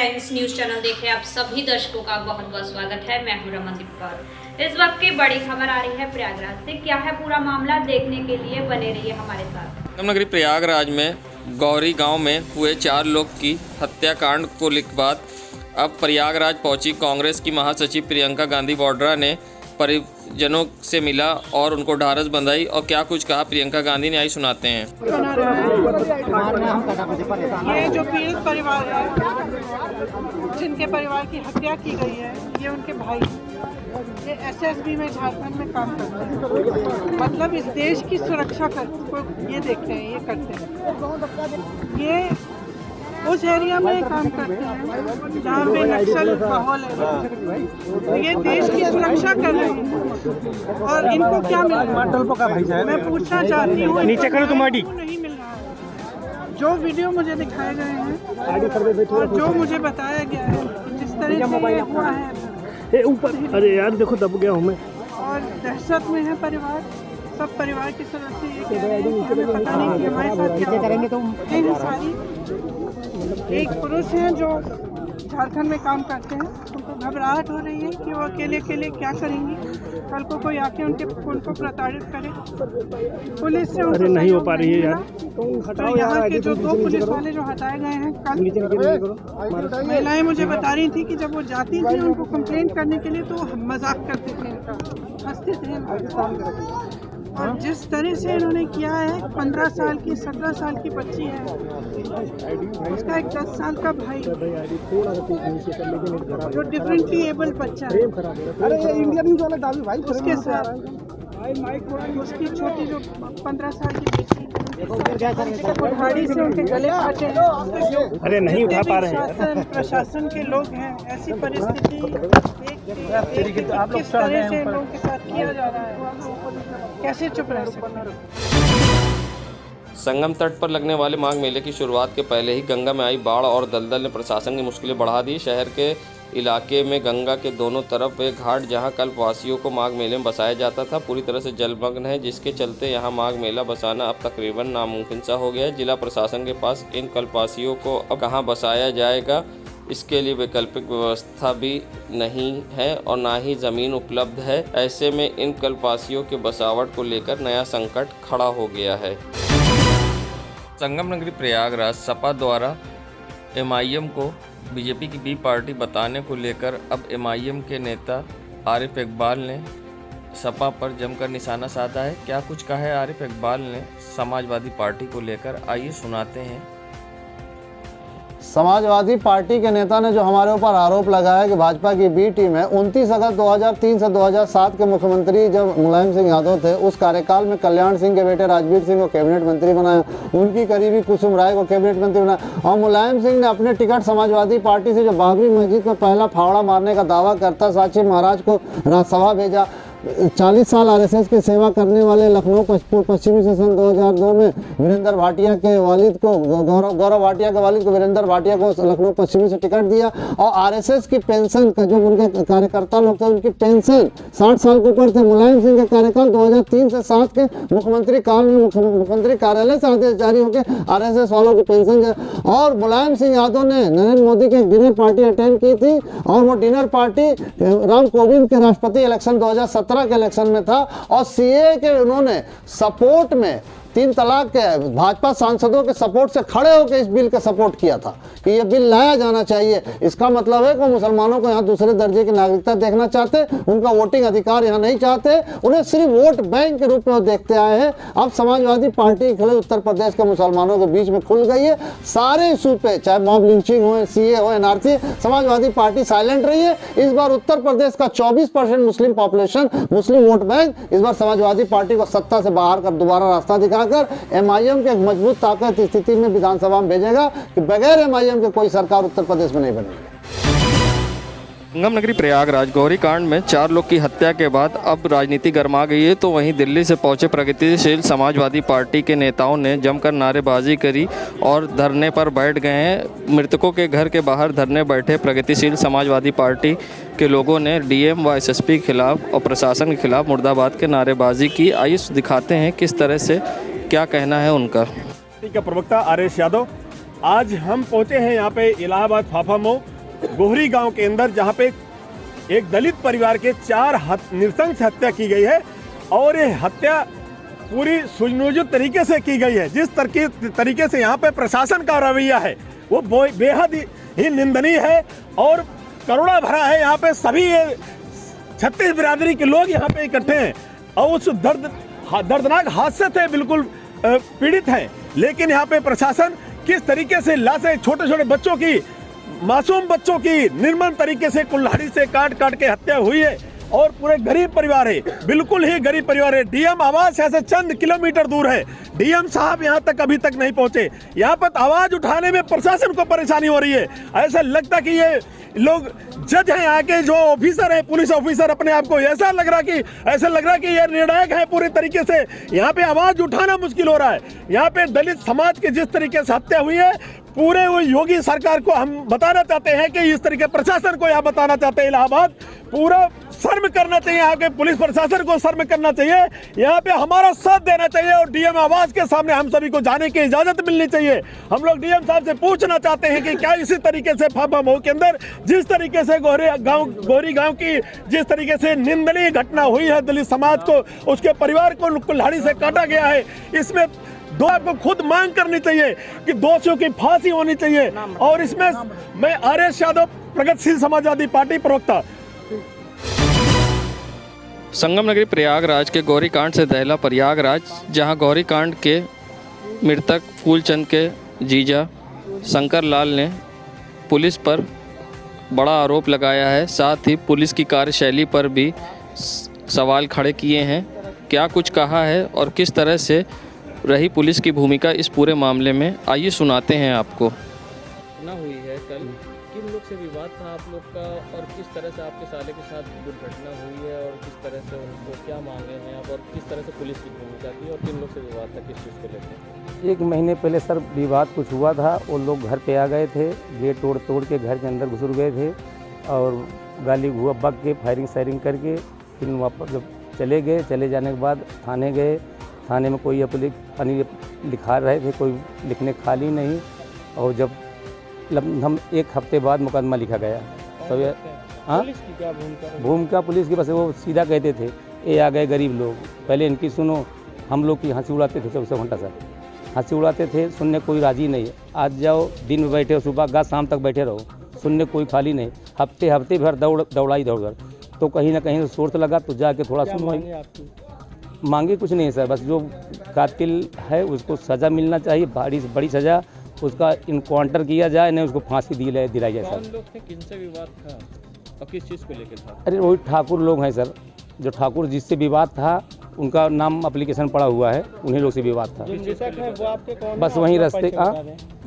Times news channel देख रहे आप सभी दर्शकों का बहुत बहुत स्वागत है। मैं हूं रमनदीप कौर। इस वक्त की बड़ी खबर आ रही है प्रयागराज से। क्या है पूरा मामला, देखने के लिए बने रहिए हमारे साथ। संगम नगरी प्रयागराज में गौरी गांव में हुए 4 लोग की हत्याकांड को लेकर बाद अब प्रयागराज पहुंची कांग्रेस की महासचिव प्रियंका गांधी वाड्रा ने परिजनों से मिला और उनको ढाढ़स बंधाई और क्या कुछ कहा प्रियंका गांधी ने, आई सुनाते हैं। ये जो पीड़ित परिवार है, जिनके परिवार की हत्या की गई है, ये उनके भाई, ये एसएसबी में झारखंड में काम करते हैं। मतलब इस देश की सुरक्षा को ये देखते हैं, ये करते हैं। ये उस एरिया में काम करते हैं जहाँ पे नक्सल माहौल है, तो ये देश की सुरक्षा कर रहे हैं। और इनको क्या मिल रहा है, मैं पूछना चाहती हूँ, नीचे करो तुम्हारी नहीं मिल रहा है। जो वीडियो मुझे दिखाए गए हैं और जो मुझे बताया गया है, जिस तरह से हुआ है ऊपर, अरे यार देखो दब गया हूँ मैं। और दहशत में है परिवार, सब परिवार के सदस्य ये कह रहे हैं कि हमें पता नहीं कि हमारे साथ क्या करेंगे। तो सारी एक पुरुष हैं जो झारखंड में काम करते हैं, उनको घबराहट हो रही है कि वो अकेले क्या करेंगी, कल को कोई आके उनको प्रताड़ित करे। पुलिस से अरे नहीं हो पा रही है यार। तो यहाँ के जो 2 पुलिस वाले जो हटाए गए हैं कल, महिलाएं मुझे बता रही थी कि जब वो जाती थी उनको कंप्लेंट करने के लिए तो मजाक करते थे, इनका हंसते थे। और जिस तरह से इन्होंने किया है, 15 साल की 17 साल की बच्ची है, उसका एक 10 साल का भाई जो डिफरेंटली एबल बच्चा है, उसके साथ उसकी छोटी जो 15 साल की बेटी, कुल्हाड़ी से उनके गले काटे हैं। अरे नहीं उठा पा रहे हैं। प्रशासन के लोग हैं, ऐसी परिस्थिति किस तरह से लोगों के साथ किया जा रहा है, कैसे चुप रह सकते। संगम तट पर लगने वाले माघ मेले की शुरुआत के पहले ही गंगा में आई बाढ़ और दलदल ने प्रशासन की मुश्किलें बढ़ा दी। शहर के इलाके में गंगा के दोनों तरफ वे घाट जहां कल्पवासियों को माघ मेले में बसाया जाता था पूरी तरह से जलमग्न है, जिसके चलते यहां माघ मेला बसाना अब तकरीबन नामुमकिन सा हो गया है। जिला प्रशासन के पास इन कल्पवासियों को अब कहां बसाया जाएगा, इसके लिए वैकल्पिक व्यवस्था भी नहीं है और ना ही ज़मीन उपलब्ध है। ऐसे में इन कल्पवासियों के बसावट को लेकर नया संकट खड़ा हो गया है। संगम नगरी प्रयागराज सपा द्वारा एमआईएम को बीजेपी की बी पार्टी बताने को लेकर अब एमआईएम के नेता आरिफ इकबाल ने सपा पर जमकर निशाना साधा है। क्या कुछ कहा है आरिफ इकबाल ने समाजवादी पार्टी को लेकर, आइए सुनाते हैं। समाजवादी पार्टी के नेता ने जो हमारे ऊपर आरोप लगाया कि भाजपा की बी टीम है, 29 अगस्त 2003 से 2007 के मुख्यमंत्री जब मुलायम सिंह यादव थे, उस कार्यकाल में कल्याण सिंह के बेटे राजवीर सिंह को कैबिनेट मंत्री बनाया, उनकी करीबी कुसुम राय को कैबिनेट मंत्री बनाया और मुलायम सिंह ने अपने टिकट समाजवादी पार्टी से जो बाबरी मस्जिद में पहला फावड़ा मारने का दावा करता साक्षी महाराज को राज्यसभा भेजा। 40 साल आरएसएस की सेवा करने वाले लखनऊ पश्चिमी से सन 2002 में वीरेंद्र भाटिया के वालिद को गौरव भाटिया के वालिद को वीरेंद्र भाटिया को लखनऊ पश्चिमी से टिकट दिया और आरएसएस की पेंशन का जो उनके कार्यकर्ता लोग थे उनकी पेंशन 60 साल के ऊपर थे। मुलायम सिंह के कार्यकाल 2003 से 7 के मुख्यमंत्री काल में मुख्यमंत्री कार्यालय से आदेश जारी होकर आरएसएस वालों की पेंशन। और मुलायम सिंह यादव ने नरेंद्र मोदी की एक डिनर पार्टी अटेंड की थी और वो डिनर पार्टी राम कोविंद के राष्ट्रपति इलेक्शन 2017 के इलेक्शन में था और सीए के उन्होंने सपोर्ट में 3 तलाक के भाजपा सांसदों के सपोर्ट से खड़े होकर इस बिल का सपोर्ट किया था कि ये बिल लाया जाना चाहिए। इसका मतलब है कि मुसलमानों को यहाँ दूसरे दर्जे की नागरिकता देखना चाहते, उनका वोटिंग अधिकार यहाँ नहीं चाहते, उन्हें सिर्फ वोट बैंक के रूप में वो देखते आए हैं। अब समाजवादी पार्टी की खिलाफ उत्तर प्रदेश के मुसलमानों के बीच में खुल गई है। सारे इशू पे, चाहे मॉब लिंचिंग हो, सीए हो, एनआरसी, समाजवादी पार्टी साइलेंट रही है। इस बार उत्तर प्रदेश का 24% मुस्लिम पॉपुलेशन, मुस्लिम वोट बैंक इस बार समाजवादी पार्टी को सत्ता से बाहर कर दोबारा रास्ता दिखा एमआईएम के एक मजबूत ताकत स्थिति में विधानसभा में भेजेगा कि बगैर एमआईएम के कोई सरकार उत्तर प्रदेश में नहीं बनेगी। संगम नगरी प्रयागराज गौरी कांड में 4 लोग की हत्या के बाद अब राजनीति गर्मा गई है, तो वहीं दिल्ली से पहुंचे प्रगतिशील समाजवादी पार्टी के नेताओं ने जमकर नारेबाजी करी और धरने पर बैठ गए हैं। मृतकों के घर के बाहर धरने बैठे प्रगतिशील समाजवादी पार्टी के लोगों ने डीएम व एसएसपी के खिलाफ और प्रशासन के खिलाफ मुर्दाबाद के नारेबाजी की। आइए दिखाते हैं किस तरह से क्या कहना है उनका। प्रवक्ता आर एस यादव, आज हम पहुंचे हैं यहाँ पे इलाहाबाद फाफा मोड़ गोहरी गांव के अंदर, जहां पे एक दलित परिवार के 4 नृशंस हत्या की गई है और ये हत्या पूरी सुनियोजित तरीके से की गई है। जिस तरीके से यहाँ पे प्रशासन का रवैया है वो बेहद ही निंदनीय है और करुणा भरा है। यहाँ पे सभी 36 बिरादरी के लोग यहाँ पे इकट्ठे हैं और उस दर्दनाक हादसे से बिल्कुल पीड़ित हैं, लेकिन यहाँ पे प्रशासन किस तरीके से लाशें, छोटे छोटे बच्चों की, मासूम बच्चों की निर्मम तरीके से कुल्हाड़ी से काट काट के हत्या हुई है और पूरे गरीब परिवार है, बिल्कुल ही गरीब परिवार है। डीएम आवास ऐसे चंद किलोमीटर दूर है, डीएम साहब यहाँ तक अभी तक नहीं पहुंचे। यहाँ पर आवाज उठाने में प्रशासन को परेशानी हो रही है। ऐसा लगता कि ये लोग जज हैं, आके जो ऑफिसर है, पुलिस ऑफिसर अपने आप को ऐसा लग रहा कि ये निर्णायक है पूरे तरीके से। यहाँ पे आवाज उठाना मुश्किल हो रहा है। यहाँ पे दलित समाज की जिस तरीके से हत्या हुई है, पूरे वो योगी सरकार को हम बताना चाहते हैं कि इस तरीके प्रशासन को यहाँ बताना चाहते हैं, इलाहाबाद पूरा शर्म करना चाहिए, यहाँ के पुलिस प्रशासन को शर्म करना चाहिए, यहाँ पे हमारा साथ देना चाहिए और डीएम आवास के सामने हम सभी को जाने की इजाजत मिलनी चाहिए। हम लोग डीएम साहब से पूछना चाहते हैं कि क्या इसी तरीके से फाफा मऊ के अंदर जिस तरीके से गोहरी गांव की जिस तरीके से निंदनीय घटना हुई है, दलित समाज को, उसके परिवार को कुल्हाड़ी से काटा गया है, इसमें आपको खुद मांग करनी चाहिए कि दोषियों की फांसी होनी चाहिए। और इसमें मैं आर.एस. यादव, प्रगतिशील समाजवादी पार्टी प्रवक्ता। संगम नगरी प्रयागराज के गौरी कांड से दहला प्रयागराज, जहां गौरी कांड के मृतक फूलचंद के जीजा शंकर लाल ने पुलिस पर बड़ा आरोप लगाया है, साथ ही पुलिस की कार्यशैली पर भी सवाल खड़े किए हैं। क्या कुछ कहा है और किस तरह से रही पुलिस की भूमिका इस पूरे मामले में, आइए सुनाते हैं आपको। घटना हुई है कल, किन लोग से विवाद था आप लोग का और किस तरह से आपके साले के साथ दुर्घटना हुई है और किस तरह से उनको क्या मांगे हैं आप और किस तरह से पुलिस की भूमिका थी और किन लोग से विवाद था, किस चीज़ को लेकर? 1 महीने पहले सर विवाद कुछ हुआ था, वो लोग घर पे आ गए थे, गेट तोड़ के घर के अंदर घुस गए थे और गाली हुआ बग के फायरिंग करके फिर वापस जब चले जाने के बाद थाने गए। थाने में कोई अपनी लिखा रहे थे, कोई लिखने खाली नहीं, और जब हम 1 हफ्ते बाद मुकदमा लिखा गया। तो पुलिस की क्या भूमिका पुलिस की, बस वो सीधा कहते थे ये आ गए गरीब लोग, पहले इनकी सुनो। हम लोग की हंसी उड़ाते थे 24 घंटा सर, हंसी उड़ाते थे, सुनने कोई राजी नहीं। आज जाओ दिन में बैठे हो, सुबह शाम तक बैठे रहो, सुनने कोई खाली नहीं। हफ्ते भर दौड़ाई दौड़, तो कहीं ना कहीं सोर्स लगा तो जाके थोड़ा सुनो। मांगे कुछ नहीं है सर, बस जो कातिल है उसको सज़ा मिलना चाहिए, बड़ी सज़ा, उसका इनकाउंटर किया जाए, नहीं उसको फांसी दिलाई जाए। कौन लोग थे, किनसे विवाद था और किस चीज़ को लेकर था? अरे वही ठाकुर लोग हैं सर, जो ठाकुर जिससे विवाद था उनका नाम एप्लीकेशन पड़ा हुआ है, उन्हीं लोग से विवाद था। जो मृतक है वो आपके कौन? बस वहीं रास्ते का।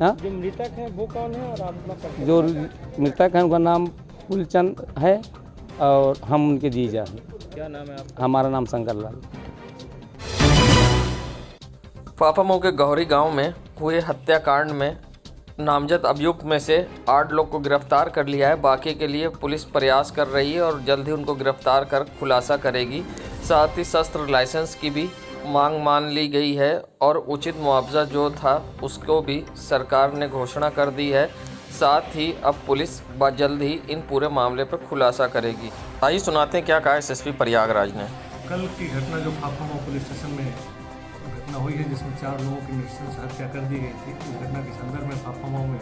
जो मृतक है वो कौन है और आप? जो मृतक है उनका नाम फूलचंद है और हम उनके जीजा हैं। क्या नाम है आपका? हमारा नाम शंकर लाल। फाफा मऊ के गौरी गांव में हुए हत्याकांड में नामजद अभियुक्त में से 8 लोग को गिरफ्तार कर लिया है। बाकी के लिए पुलिस प्रयास कर रही है और जल्द ही उनको गिरफ्तार कर खुलासा करेगी। साथ ही शस्त्र लाइसेंस की भी मांग मान ली गई है और उचित मुआवजा जो था उसको भी सरकार ने घोषणा कर दी है। साथ ही अब पुलिस जल्द ही इन पूरे मामले पर खुलासा करेगी। आइए सुनाते हैं क्या कहा एसएसपी प्रयागराज ने। कल की घटना जो फाफा मऊ पुलिस स्टेशन में घटना हुई है, जिसमें 4 लोगों की नृशंस हत्या कर दी गई थी, इस घटना के संदर्भ में फाफा मऊ में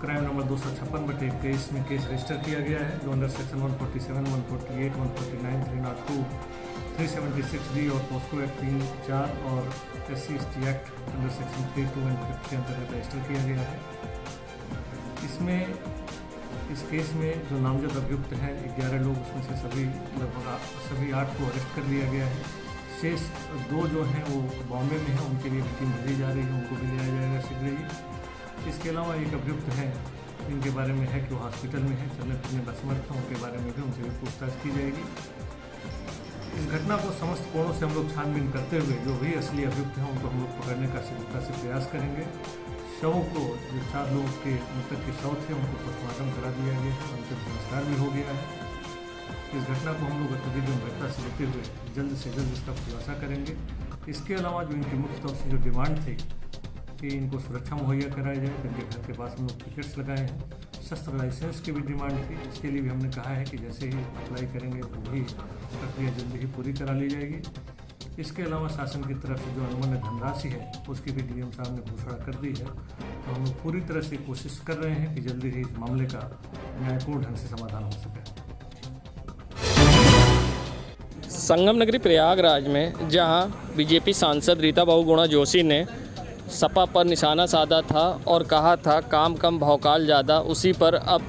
क्राइम नंबर 256/23 में केस रजिस्टर किया गया है, जो अंडर सेक्शन 147, 148, 149, 302, 376D और पोस्को एक्ट 3-4 और SC/ST act under section 32 and 50 के अंतर्गत रजिस्टर किया गया है। इसमें इस केस में जो नामजद अभियुक्त हैं 11 लोग, उसमें से सभी 8 को अरेस्ट कर लिया गया है। शेष 2 जो हैं वो बॉम्बे में हैं, उनके लिए टीम भेजी जा रही है, उनको भी लिया जाएगा शीघ्र ही। इसके अलावा एक अभियुक्त हैं जिनके बारे में है कि वो हॉस्पिटल में है, चलने फिरने में असमर्थ हैं, उनके बारे में भी उनसे भी पूछताछ की जाएगी। इस घटना को समस्त कोणों से हम लोग छानबीन करते हुए जो भी असली अभियुक्त हैं उनको हम लोग पकड़ने का शीघ्रता से प्रयास करेंगे। शवों को, जो 4 लोगों के मृतक के शव थे, उनको पोस्टमार्टम करा दिया गया है, उनका संस्कार भी हो गया है। इस घटना को हम लोग अत्यधिक गंभीरता से लेते हुए जल्द से जल्द इसका खुलासा करेंगे। इसके अलावा जो इनकी मुख्य तौर से जो डिमांड थी कि इनको सुरक्षा मुहैया कराई जाए, तो इनके घर के पास हम लोग पिकेट्स लगाए हैं। शस्त्र लाइसेंस की भी डिमांड थी। इसके लिए भी हमने कहा है कि जैसे ही अप्लाई करेंगे वही प्रक्रिया जल्दी ही पूरी करा ली जाएगी। इसके अलावा शासन की तरफ से जो अनुमानित धनराशि है उसकी भी डीएम साहब ने घोषणा कर दी है। तो हम लोग पूरी तरह से कोशिश कर रहे हैं कि जल्दी ही इस मामले का न्यायपूर्ण ढंग से समाधान हो सके। संगम नगरी प्रयागराज में जहां बीजेपी सांसद रीता बहुगुणा जोशी ने सपा पर निशाना साधा था और कहा था काम कम भौकाल ज़्यादा, उसी पर अब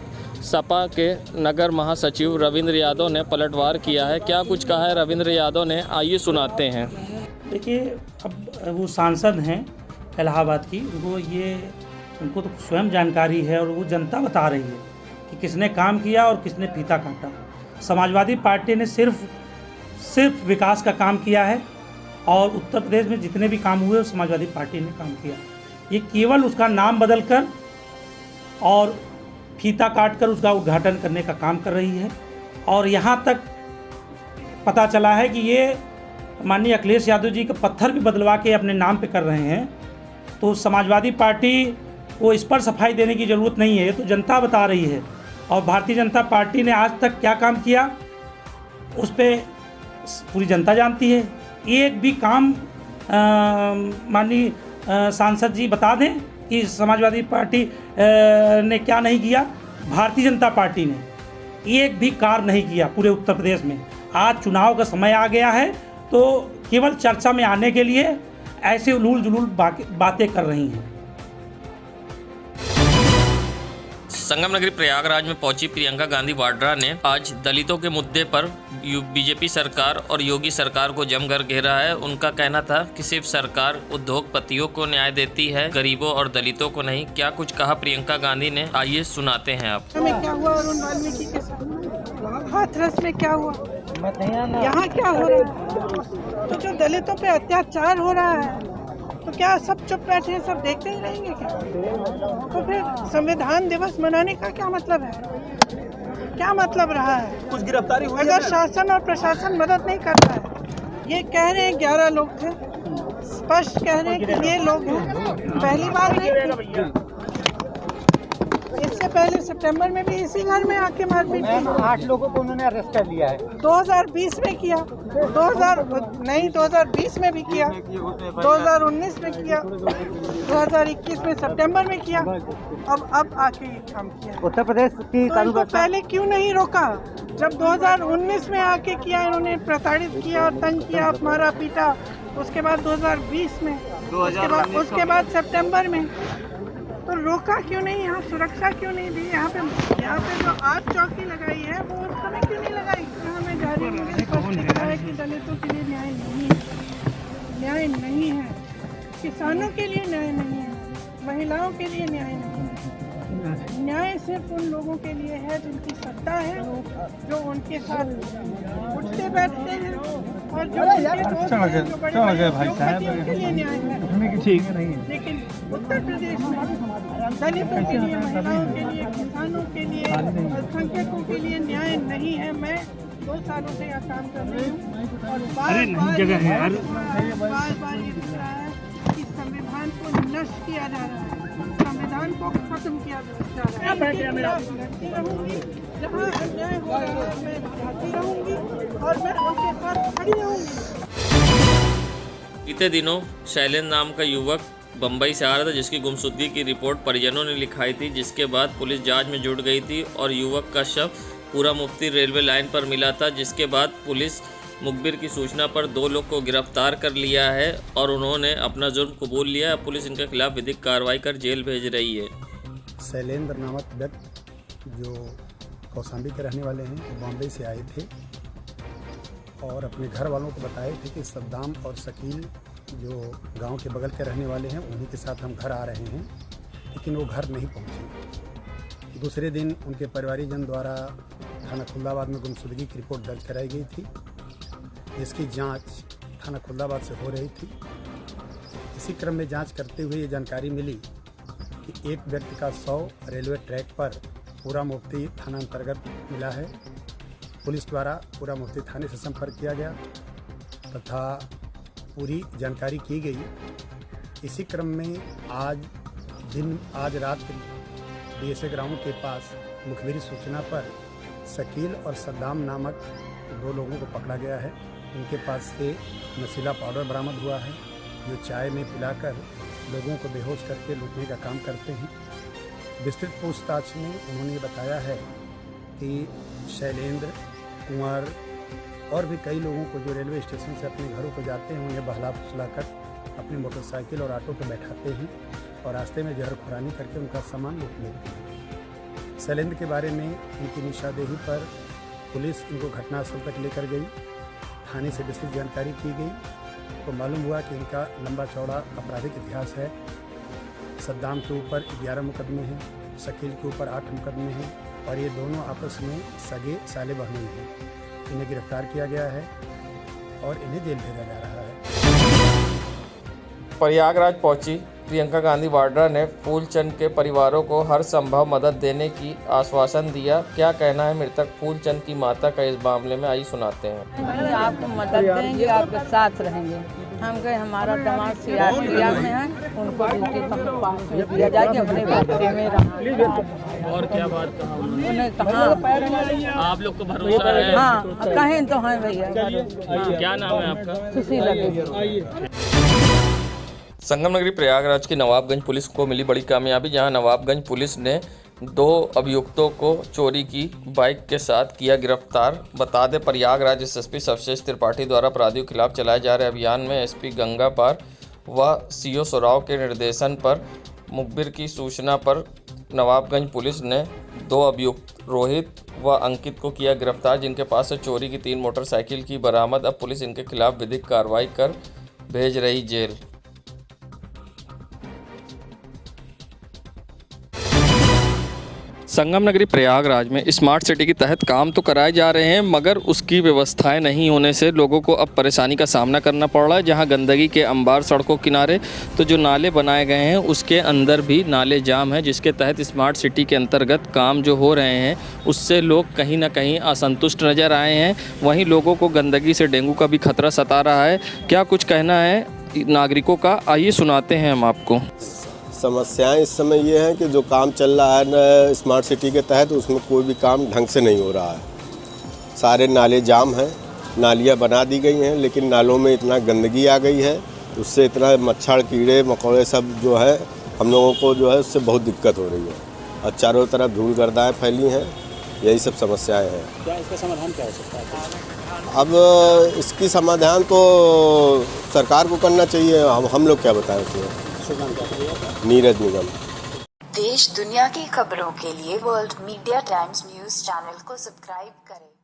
सपा के नगर महासचिव रविंद्र यादव ने पलटवार किया है। क्या कुछ कहा है रविंद्र यादव ने, आइए सुनाते हैं। देखिए, अब वो सांसद हैं इलाहाबाद की, उनको तो स्वयं जानकारी है और वो जनता बता रही है कि किसने काम किया और किसने फीता काटा। समाजवादी पार्टी ने सिर्फ विकास का काम किया है और उत्तर प्रदेश में जितने भी काम हुए समाजवादी पार्टी ने काम किया। ये केवल उसका नाम बदलकर और फीता काटकर उसका उद्घाटन करने का काम कर रही है। और यहाँ तक पता चला है कि ये माननीय अखिलेश यादव जी का पत्थर भी बदलवा के अपने नाम पे कर रहे हैं। तो समाजवादी पार्टी को इस पर सफाई देने की ज़रूरत नहीं है, ये तो जनता बता रही है। और भारतीय जनता पार्टी ने आज तक क्या काम किया उस पर पूरी जनता जानती है। एक भी काम माननीय सांसद जी बता दें कि समाजवादी पार्टी ने क्या नहीं किया। भारतीय जनता पार्टी ने एक भी कार्य नहीं किया पूरे उत्तर प्रदेश में। आज चुनाव का समय आ गया है तो केवल चर्चा में आने के लिए ऐसे उलूल जुलूल बातें कर रही हैं। संगम नगरी प्रयागराज में पहुंची प्रियंका गांधी वाड्रा ने आज दलितों के मुद्दे पर बीजेपी सरकार और योगी सरकार को जमकर घेरा है। उनका कहना था कि सिर्फ सरकार उद्योगपतियों को न्याय देती है, गरीबों और दलितों को नहीं। क्या कुछ कहा प्रियंका गांधी ने, आइए सुनाते हैं आप। क्या हुआ अरुण वाल्मीकि के साथ, हाथरस में क्या हुआ, यहाँ क्या हो रहा है? तो जो दलितों पे अत्याचार हो रहा है तो क्या सब चुप बैठे हैं, सब देखते ही रहेंगे क्या? तो फिर संविधान दिवस मनाने का क्या मतलब है? क्या मतलब रहा है? कुछ गिरफ्तारी हुई अगर शासन और प्रशासन मदद नहीं कर रहा है। ये कह रहे हैं 11 लोग थे, स्पष्ट कह रहे हैं कि ये लोग हैं। पहली बार नहीं, इससे पहले सितंबर में भी इसी घर में आके मारपीट की। 8 लोगों को उन्होंने अरेस्ट कर लिया है। 2020 में किया, 2020 में भी किया, 2019 में किया, 2021 में सितंबर में किया, अब आके ये काम किया। उत्तर प्रदेश की तो इनको पहले क्यों नहीं रोका? जब 2019 में आके किया, इन्होंने प्रताड़ित किया और तंग किया, मारा पीटा। उसके बाद 2020 में, उसके बाद सितंबर में, तो रोका क्यों नहीं? यहाँ सुरक्षा क्यों नहीं दी? यहाँ पे जो आग चौकी लगाई है वो उस समय क्यों नहीं लगाई? हमें जारी लिखा है कि दलितों के लिए न्याय नहीं है, न्याय नहीं है, किसानों के लिए न्याय नहीं है, महिलाओं के लिए न्याय नहीं है। न्याय सिर्फ उन लोगों के लिए है जिनकी सत्ता है, जो उनके साथ उठते बैठते हैं और जो बड़े उनके लिए न्याय है। लेकिन उत्तर प्रदेश में दलितों के लिए, महिलाओं के लिए, किसानों के लिए, अल्पसंख्यकों के लिए न्याय नहीं है। मैं 2 सालों से यह काम कर रही हूँ और बार बार ये दिख रहा है कि संविधान को नष्ट किया जा रहा है, संविधान को खत्म किया जा रहा है। लड़ती रहूंगी, जहाँ अन्याय हो रहा है मैं लड़ती रहूंगी और मैं उनके साथ खड़ी रहूंगी। बीते दिनों शैलेंद्र नाम का युवक बम्बई से आ रहा था, जिसकी गुमशुदगी की रिपोर्ट परिजनों ने लिखाई थी, जिसके बाद पुलिस जांच में जुट गई थी और युवक का शव पूरा मुफ्ती रेलवे लाइन पर मिला था। जिसके बाद पुलिस मुखबिर की सूचना पर 2 लोग को गिरफ्तार कर लिया है और उन्होंने अपना जुर्म कबूल लिया है। पुलिस इनके खिलाफ विधिक कार्रवाई कर जेल भेज रही है। शैलेंद्र नामक व्यक्ति जो कौशाम्बी के रहने वाले हैं, वो बॉम्बे से आए थे और अपने घर वालों को बताए थे कि सद्दाम और शकील जो गांव के बगल के रहने वाले हैं उन्हीं के साथ हम घर आ रहे हैं, लेकिन वो घर नहीं पहुंचे। दूसरे दिन उनके परिवारीजन द्वारा थाना खुल्दाबाद में गुमशुदगी की रिपोर्ट दर्ज कराई गई थी, जिसकी जांच थाना खुल्दाबाद से हो रही थी। इसी क्रम में जांच करते हुए ये जानकारी मिली कि एक व्यक्ति का शव रेलवे ट्रैक पर पूरा मुफ्ती थाना अंतर्गत मिला है। पुलिस द्वारा पूरा मुफ्ती थाने से संपर्क किया गया तथा पूरी जानकारी की गई। इसी क्रम में आज रात्रि पीएसए ग्राउंड के पास मुखबिरी सूचना पर शकील और सद्दाम नामक 2 लोगों को पकड़ा गया है। इनके पास से नशीला पाउडर बरामद हुआ है, जो चाय में पिलाकर लोगों को बेहोश करके लूटने का काम करते हैं। विस्तृत पूछताछ में उन्होंने बताया है कि शैलेंद्र, कुंवर और भी कई लोगों को जो रेलवे स्टेशन से अपने घरों को जाते हैं उन्हें बहला फुसला कर अपनी मोटरसाइकिल और ऑटो पर बैठाते हैं और रास्ते में जहर खुरानी करके उनका सामान लूट लेते हैं। शैलेंद्र के बारे में इनकी निशानदेही पर पुलिस इनको घटनास्थल तक लेकर गई। थाने से विस्तृत जानकारी की गई तो मालूम हुआ कि इनका लंबा चौड़ा आपराधिक इतिहास है। सद्दाम के ऊपर 11 मुकदमे हैं, शकील के ऊपर 8 मुकदमे हैं और ये दोनों आपस में सगे साले बहनोई हैं। इन्हें गिरफ्तार किया गया है और इन्हें जेल भेजा जा रहा है। प्रयागराज पहुंची प्रियंका गांधी वाड्रा ने फूलचंद के परिवारों को हर संभव मदद देने की आश्वासन दिया। क्या कहना है मृतक फूलचंद की माता का इस मामले में, आइए सुनाते हैं। आपको मदद देंगे, आपके साथ रहेंगे। हम गए, हमारा दामाद सीआरपीएफ में है, उनको दिया जाके अपने बच्चे में रहा। और क्या बात कहा उन्हें कहा आप लोग को भरोसा है? हाँ, कहें तो हैं भैया। क्या नाम है आपका? सुशीला। संगम नगरी प्रयागराज की नवाबगंज पुलिस को मिली बड़ी कामयाबी, जहां नवाबगंज पुलिस ने 2 अभियुक्तों को चोरी की बाइक के साथ किया गिरफ्तार। बता दें, प्रयागराज एसएसपी सर्वश्रेष्ठ त्रिपाठी द्वारा अपराधियों के खिलाफ चलाए जा रहे अभियान में एसपी गंगा पार व सीओ सोराव के निर्देशन पर मुखबिर की सूचना पर नवाबगंज पुलिस ने 2 अभियुक्त रोहित व अंकित को किया गिरफ्तार, जिनके पास से चोरी की 3 मोटरसाइकिल की बरामद। अब पुलिस इनके खिलाफ विधिक कार्रवाई कर भेज रही जेल। संगम नगरी प्रयागराज में स्मार्ट सिटी के तहत काम तो कराए जा रहे हैं, मगर उसकी व्यवस्थाएं नहीं होने से लोगों को अब परेशानी का सामना करना पड़ रहा है। जहां गंदगी के अंबार सड़कों किनारे, तो जो नाले बनाए गए हैं उसके अंदर भी नाले जाम हैं, जिसके तहत स्मार्ट सिटी के अंतर्गत काम जो हो रहे हैं उससे लोग कहीं ना कहीं असंतुष्ट नज़र आए हैं। वहीं लोगों को गंदगी से डेंगू का भी खतरा सता रहा है। क्या कुछ कहना है नागरिकों का, आइए सुनाते हैं हम आपको। समस्याएं इस समय ये हैं कि जो काम चल रहा है स्मार्ट सिटी के तहत, उसमें कोई भी काम ढंग से नहीं हो रहा है। सारे नाले जाम हैं, नालियां बना दी गई हैं, लेकिन नालों में इतना गंदगी आ गई है, उससे इतना मच्छर कीड़े मकोड़े सब जो है हम लोगों को जो है उससे बहुत दिक्कत हो रही है और चारों तरफ धूल गर्दाएँ फैली हैं। यही सब समस्याएँ हैं। क्या इसका समाधान क्या हो सकता है? अब इसकी समाधान तो सरकार को करना चाहिए, हम लोग क्या बताएं उसमें। नीरज निगम। देश दुनिया की खबरों के लिए world media times news channel को सब्सक्राइब करें।